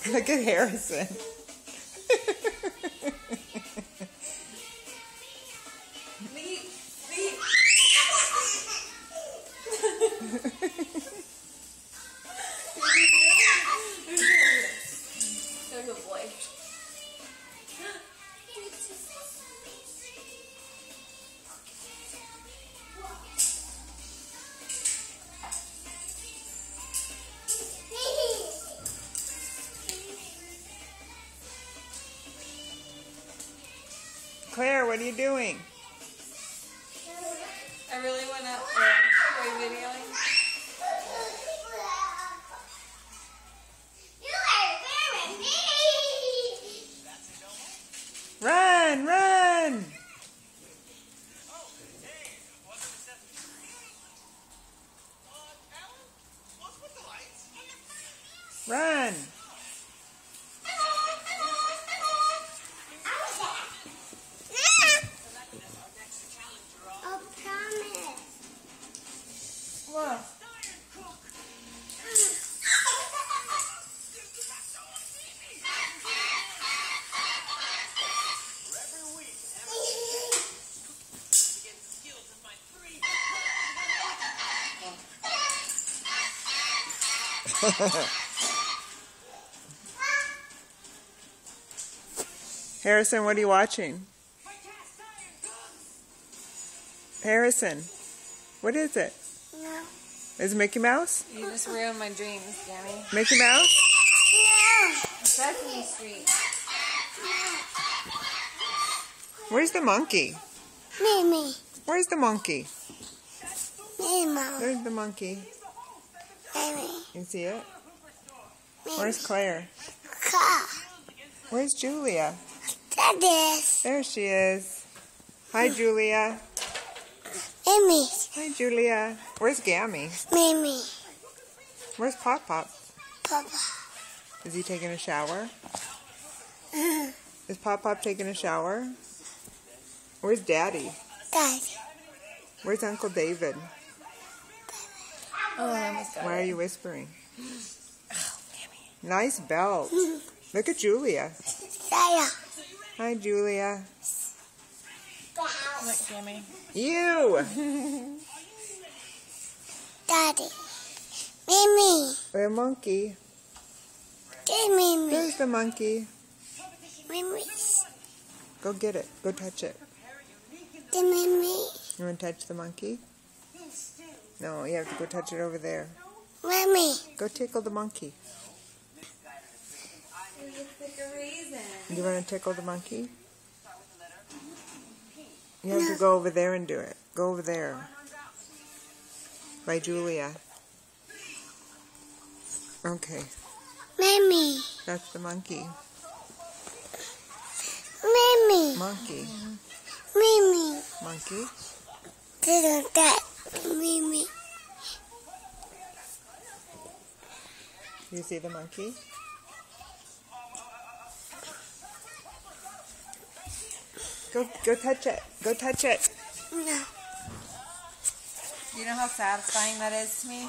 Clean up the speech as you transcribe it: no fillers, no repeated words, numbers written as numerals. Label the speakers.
Speaker 1: Look at Harrison.
Speaker 2: Good boy.
Speaker 1: Claire, what are you doing?
Speaker 2: I really want to play videoing.
Speaker 1: Run, run! Run!
Speaker 2: Whoa.
Speaker 1: Harrison, what are you watching? Harrison, what is it?
Speaker 3: No.
Speaker 1: Is it Mickey Mouse?
Speaker 2: You just ruined my dreams, Jamie.
Speaker 1: Mickey Mouse?
Speaker 2: Sesame Street.
Speaker 1: Where's the monkey?
Speaker 3: Mimi.
Speaker 1: Where's the monkey?
Speaker 3: Mimo.
Speaker 1: There's the monkey.
Speaker 3: Mimi.
Speaker 1: You see it? Where's Claire?
Speaker 3: Car.
Speaker 1: Where's Julia?
Speaker 3: Daddy's.
Speaker 1: There she is. Hi, Julia.
Speaker 3: Mimi.
Speaker 1: Hi, Julia. Where's Gammy?
Speaker 3: Mimi.
Speaker 1: Where's Pop Pop?
Speaker 3: Papa.
Speaker 1: Is he taking a shower? Is Pop Pop taking a shower? Where's Daddy?
Speaker 3: Daddy.
Speaker 1: Where's Uncle David?
Speaker 2: Oh, I almost got
Speaker 1: Why are you whispering? Nice belt. Look at Julia.
Speaker 3: Saya.
Speaker 1: Hi, Julia.
Speaker 2: Look, Jamie.
Speaker 1: You!
Speaker 3: Daddy. Mimi.
Speaker 1: The monkey.
Speaker 3: Get Mimi.
Speaker 1: There's the monkey.
Speaker 3: Mimi.
Speaker 1: Go get it. Go touch it.
Speaker 3: Get Mimi.
Speaker 1: You want to touch the monkey? No, you have to go touch it over there.
Speaker 3: Mimi.
Speaker 1: Go tickle the monkey. You want to tickle the monkey? You have to go over there and do it. Go over there. By Julia. Okay.
Speaker 3: Mimi.
Speaker 1: That's the monkey.
Speaker 3: Mimi.
Speaker 1: Monkey.
Speaker 3: Mimi.
Speaker 1: Monkey.
Speaker 3: Didn't that. Mimi.
Speaker 1: You see the monkey? Go touch it. Go touch it.
Speaker 3: No.
Speaker 2: You know how satisfying that is to me?